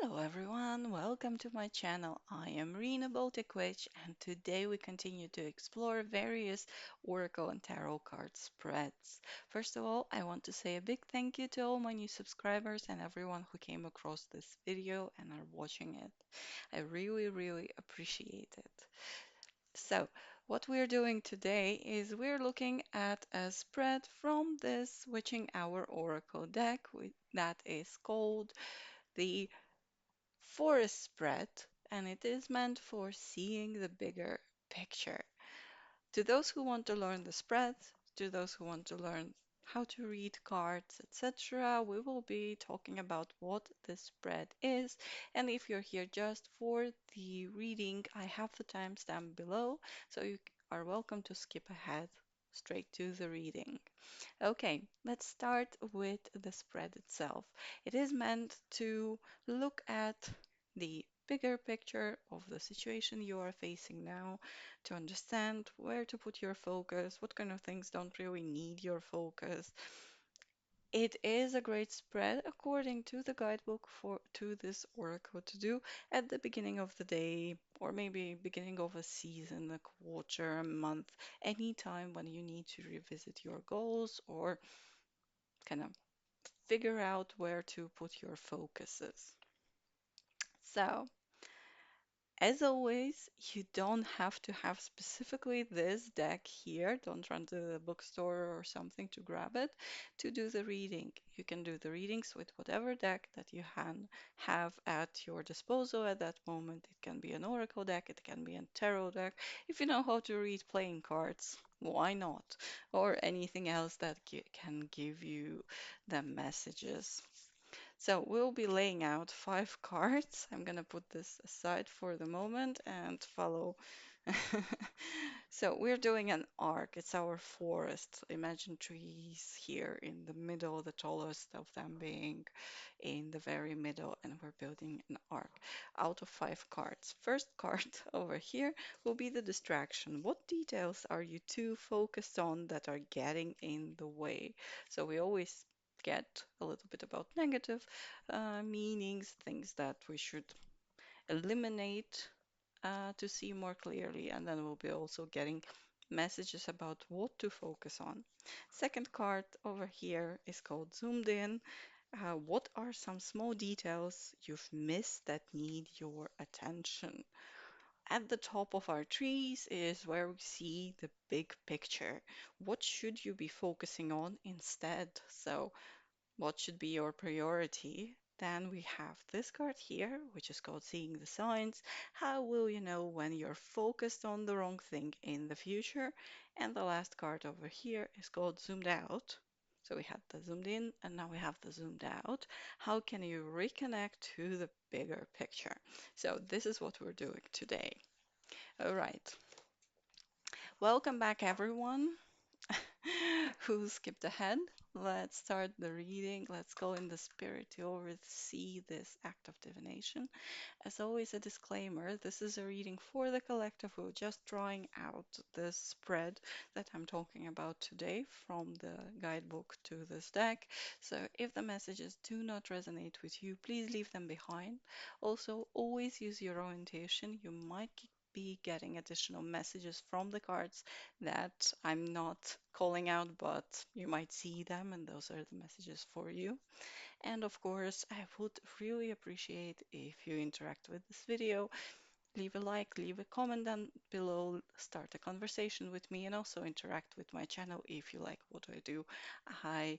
Hello everyone, welcome to my channel. I am Rena Baltic Witch and today we continue to explore various Oracle and Tarot card spreads. First of all, I want to say a big thank you to all my new subscribers and everyone who came across this video and are watching it. I really appreciate it. So, what we're doing today is we're looking at a spread from this Witching Hour Oracle deck that is called the Forest spread, and it is meant for seeing the bigger picture. To those who want to learn the spread, to those who want to learn how to read cards, etc., we will be talking about what the spread is. And if you're here just for the reading, I have the timestamp below, so you are welcome to skip ahead straight to the reading. Okay, let's start with the spread itself. It is meant to look at the bigger picture of the situation you are facing now, to understand where to put your focus, what kind of things don't really need your focus. It is a great spread according to the guidebook for to this oracle to do at the beginning of the day or maybe beginning of a season, a quarter, a month, any time when you need to revisit your goals or kind of figure out where to put your focuses. So, as always, you don't have to have specifically this deck here. Don't run to the bookstore or something to grab it to do the reading. You can do the readings with whatever deck that you have at your disposal at that moment. It can be an oracle deck, it can be a tarot deck. If you know how to read playing cards, why not? Or anything else that can give you the messages. So we'll be laying out 5 cards. I'm gonna put this aside for the moment and follow. So we're doing an arc. It's our forest. Imagine trees here in the middle, the tallest of them being in the very middle, and we're building an arc out of 5 cards. First card over here will be the distraction. What details are you too focused on that are getting in the way? So we always get a little bit about negative meanings, things that we should eliminate to see more clearly, and then we'll be also getting messages about what to focus on. Second card over here is called Zoomed In. What are some small details you've missed that need your attention? At the top of our trees is where we see the big picture. What should you be focusing on instead? So, what should be your priority? Then we have this card here, which is called Seeing the Signs. How will you know when you're focused on the wrong thing in the future? And the last card over here is called Zoomed Out. So we had the zoomed in and now we have the zoomed out. How can you reconnect to the bigger picture? So this is what we're doing today. All right. Welcome back, everyone. Who skipped ahead? Let's start the reading. Let's go in the spirit to oversee this act of divination. As always, a disclaimer, this is a reading for the collective. We're just drawing out the spread that I'm talking about today from the guidebook to this deck. So if the messages do not resonate with you, please leave them behind. Also, always use your own intuition. You might be getting additional messages from the cards that I'm not calling out, but you might see them, and those are the messages for you. And of course, I would really appreciate if you interact with this video. Leave a like, leave a comment down below, start a conversation with me, and also interact with my channel if you like what I do. I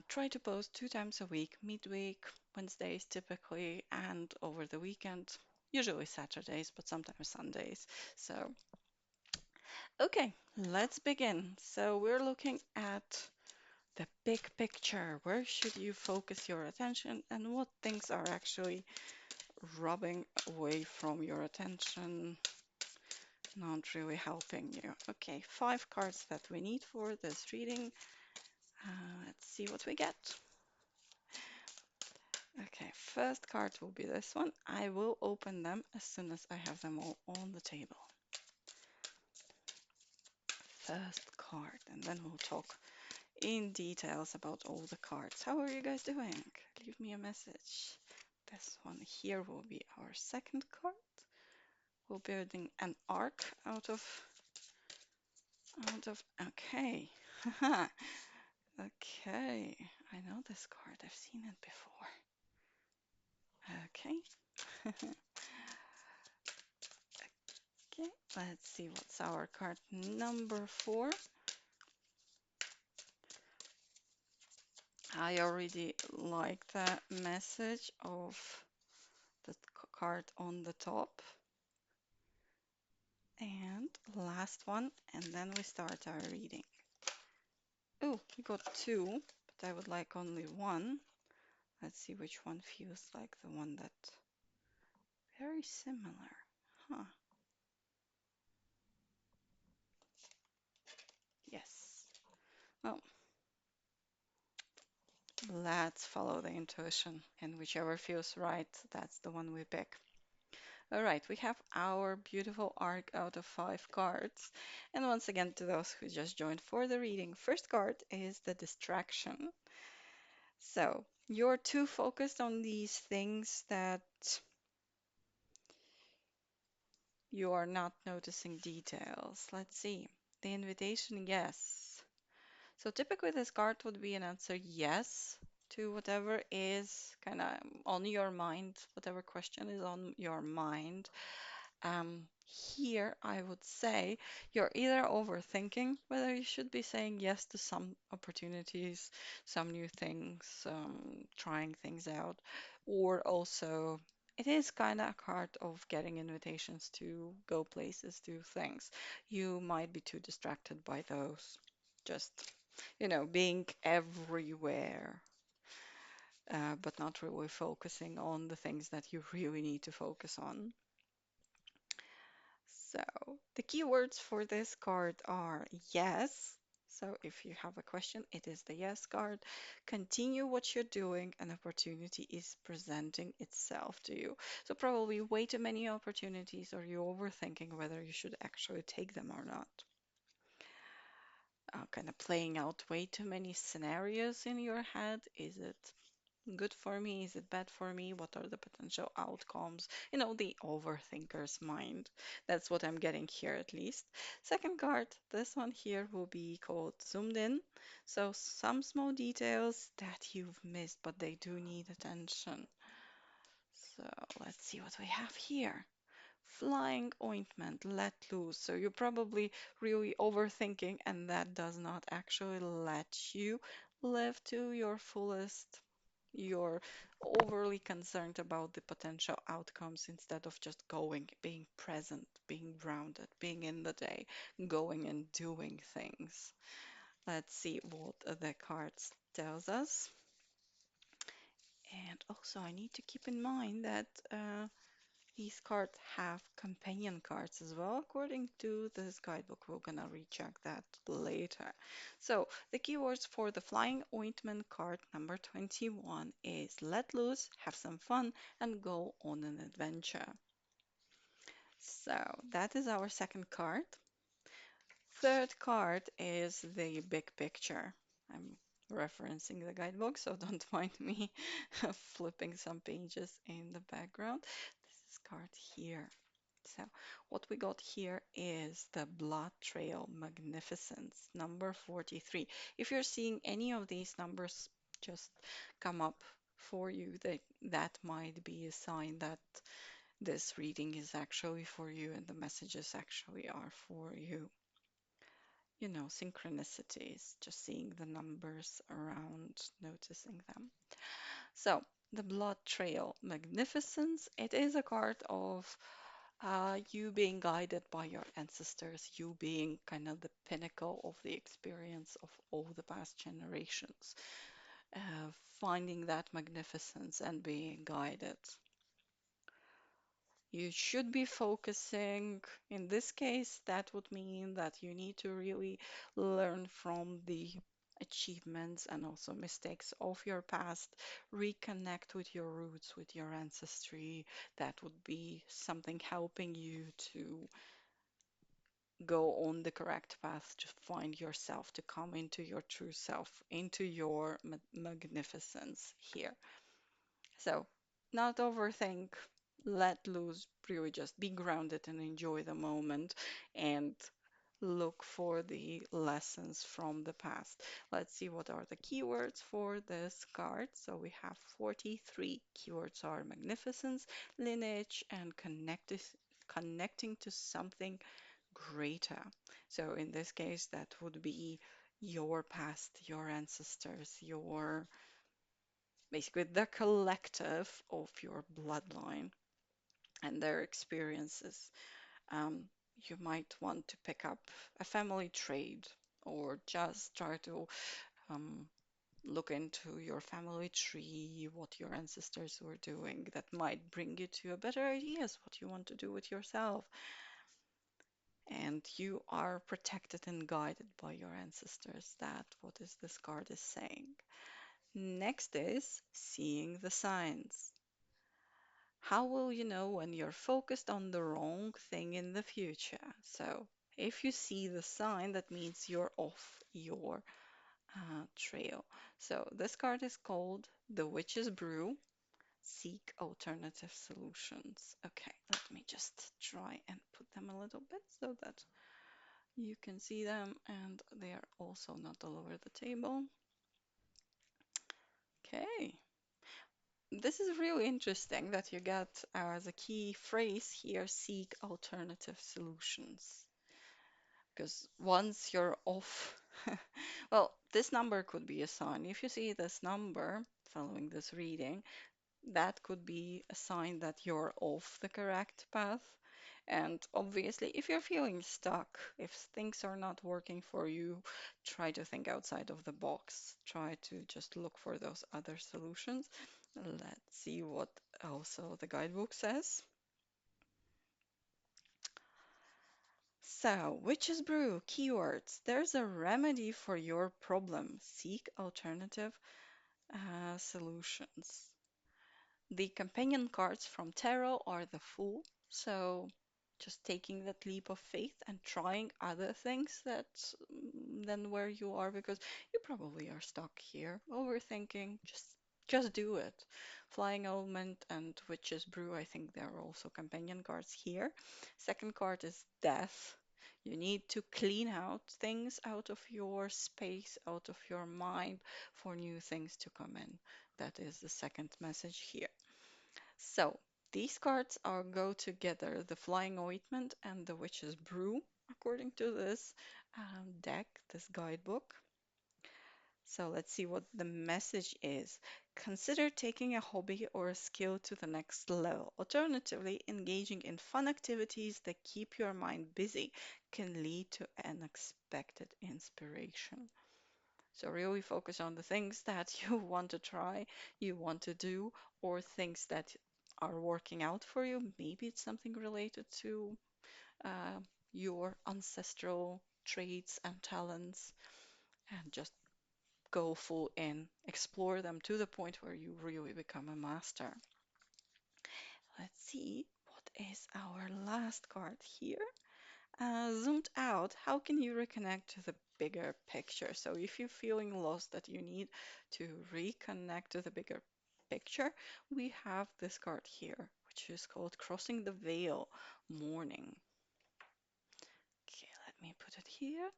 try to post 2 times a week, midweek, Wednesdays typically, and over the weekend, usually Saturdays, but sometimes Sundays. So okay, let's begin. So we're looking at the big picture. Where should you focus your attention and what things are actually rubbing away from your attention, not really helping you? Okay, 5 cards that we need for this reading. Let's see what we get. Okay, first card will be this one. I will open them as soon as I have them all on the table. First card, and then we'll talk in details about all the cards. How are you guys doing? Leave me a message. This one here will be our second card. We're building an arc okay. Okay. I know this card. I've seen it before. Okay. Okay. Let's see what's our card number 4. I already like the message of the card on the top. And last one, and then we start our reading. Oh, we got 2, but I would like only 1. Let's see which one feels like the one that very similar. Huh. Yes. Well, let's follow the intuition, and whichever feels right, that's the one we pick. All right, we have our beautiful arc out of 5 cards. And once again, to those who just joined for the reading, first card is the distraction. So you're too focused on these things that you are not noticing details. Let's see. The invitation, yes. So typically this card would be an answer yes to whatever is kind of on your mind, whatever question is on your mind. Here, I would say you're either overthinking whether you should be saying yes to some opportunities, some new things, trying things out, or also it is kind of a card of getting invitations to go places, do things. You might be too distracted by those. Just, being everywhere, but not really focusing on the things that you really need to focus on. So the keywords for this card are yes. So if you have a question, it is the yes card. Continue what you're doing, an opportunity is presenting itself to you. So probably way too many opportunities, or you're overthinking whether you should actually take them or not. Kind of playing out way too many scenarios in your head. Is it good for me? Is it bad for me? What are the potential outcomes? The overthinker's mind. That's what I'm getting here at least. Second card, this one here will be called zoomed in. So some small details that you've missed, but they do need attention. So let's see what we have here. Flying ointment, let loose. So you're probably really overthinking, and that does not actually let you live to your fullest. You're overly concerned about the potential outcomes instead of just going, being present, being grounded, being in the day, going and doing things. Let's see what the cards tells us. And also, I need to keep in mind that these cards have companion cards as well, according to this guidebook. We're gonna recheck that later. So the keywords for the Flying Ointment card number 21 is let loose, have some fun, and go on an adventure. So that is our second card. Third card is the big picture. I'm referencing the guidebook, so don't mind me flipping some pages in the background. This is card here. So what we got here is the Blood Trail Magnificence, number 43. If you're seeing any of these numbers just come up for you, that might be a sign that this reading is actually for you and the messages actually are for you. Synchronicities, just seeing the numbers around, noticing them. So, the Blood Trail Magnificence, it is a card of you being guided by your ancestors, you being kind of the pinnacle of the experience of all the past generations, finding that magnificence and being guided. You should be focusing, in this case, that would mean that you need to really learn from the achievements and also mistakes of your past, reconnect with your roots, with your ancestry. That would be something helping you to go on the correct path, to find yourself, to come into your true self, into your magnificence here. So, not overthink, let loose, really just be grounded and enjoy the moment and look for the lessons from the past. Let's see what are the keywords for this card. So we have 43 keywords are magnificence, lineage, and connecting to something greater. So in this case, that would be your past, your ancestors, your basically the collective of your bloodline and their experiences. Um, you might want to pick up a family trade or just try to um, look into your family tree, what your ancestors were doing. That might bring you to a better ideas what you want to do with yourself. And you are protected and guided by your ancestors. That what is this card is saying. Next is seeing the signs. How will you know when you're focused on the wrong thing in the future? So, if you see the sign, that means you're off your trail. So, this card is called The Witch's Brew. Seek alternative solutions. Okay, let me just try and put them a little bit so that you can see them and they are also not all over the table. Okay, this is really interesting that you got as a key phrase here, seek alternative solutions. Because once you're off, well, this number could be a sign. If you see this number following this reading, that could be a sign that you're off the correct path. And obviously, if you're feeling stuck, if things are not working for you, try to think outside of the box. Try to just look for those other solutions. Let's see what also the guidebook says. So, Witch's Brew keywords. There's a remedy for your problem. Seek alternative solutions. The companion cards from tarot are the Fool, so just taking that leap of faith and trying other things that than where you are because you probably are stuck here, overthinking. Just do it. Flying Element and Witch's Brew, I think there are also companion cards here. Second card is Death. You need to clean out things out of your space, out of your mind for new things to come in. That is the second message here. So these cards are go together, the Flying Ointment and the Witch's Brew, according to this deck, this guidebook. So let's see what the message is. Consider taking a hobby or a skill to the next level. Alternatively, engaging in fun activities that keep your mind busy can lead to unexpected inspiration. So really focus on the things that you want to try, you want to do, or things that are working out for you. Maybe it's something related to uh, your ancestral traits and talents, and just go full in, explore them to the point where you really become a master. Let's see what is our last card here. Zoomed out, how can you reconnect to the bigger picture? So, if you're feeling lost, that you need to reconnect to the bigger picture, we have this card here, which is called Crossing the Veil Mourning. Okay, let me put it here.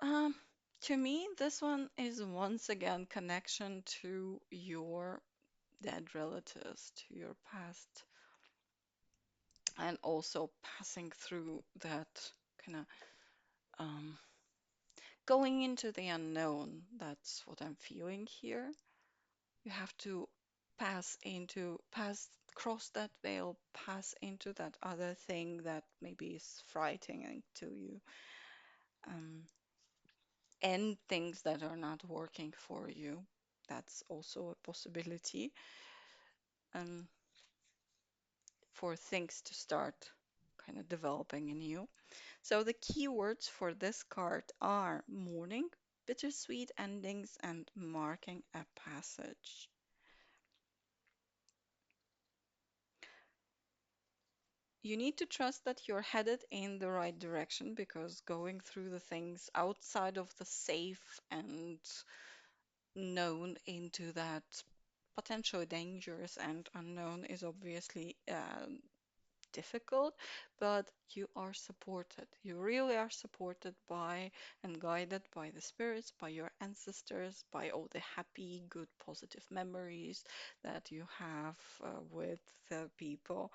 Um, to me, this one is once again connection to your dead relatives, to your past, and also passing through that kind of um, going into the unknown. That's what I'm feeling here. You have to cross that veil, pass into that other thing that maybe is frightening to you, um, and things that are not working for you. That's also a possibility, um, for things to start kind of developing in you. So the keywords for this card are mourning, bittersweet endings, and marking a passage. You need to trust that you're headed in the right direction because going through the things outside of the safe and known into that potentially dangerous and unknown is obviously difficult, but you are supported. You really are supported by and guided by the spirits, by your ancestors, by all the happy, good, positive memories that you have with the people.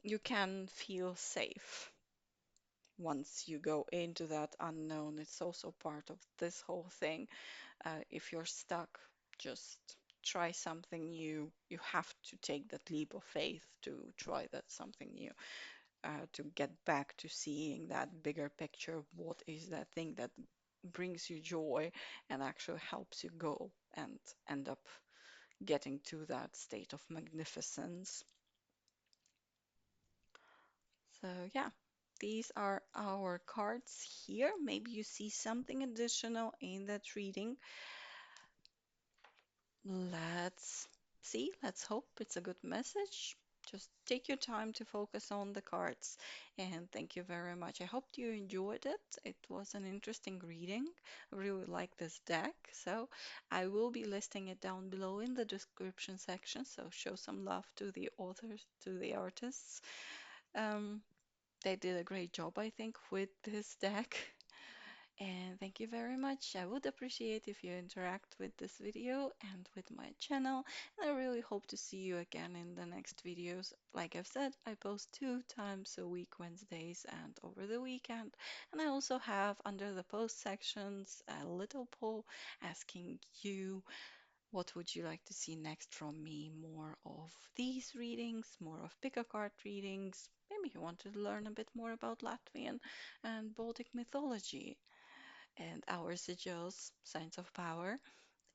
You can feel safe once you go into that unknown. It's also part of this whole thing. If you're stuck, just try something new. You have to take that leap of faith to try that something new, to get back to seeing that bigger picture. What is that thing that brings you joy and actually helps you go and end up getting to that state of magnificence? So, yeah, these are our cards here. Maybe you see something additional in that reading. Let's see, let's hope it's a good message. Just take your time to focus on the cards. And thank you very much. I hope you enjoyed it. It was an interesting reading. I really like this deck. So I will be listing it down below in the description section. So show some love to the authors, to the artists. Um, they did a great job, I think, with this deck. And thank you very much. I would appreciate if you interact with this video and with my channel. And I really hope to see you again in the next videos. Like I've said, I post 2 times a week, Wednesdays and over the weekend. And I also have under the post sections a little poll asking you what would you like to see next from me? More of these readings, more of pick a card readings. Maybe you want to learn a bit more about Latvian and Baltic mythology and our sigils, signs of power.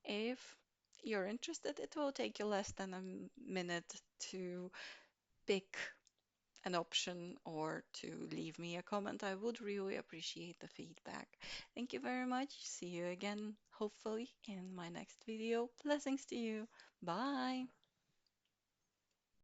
If you're interested, it will take you less than a minute to pick an option or to leave me a comment. I would really appreciate the feedback. Thank you very much. See you again, hopefully, in my next video. Blessings to you. Bye.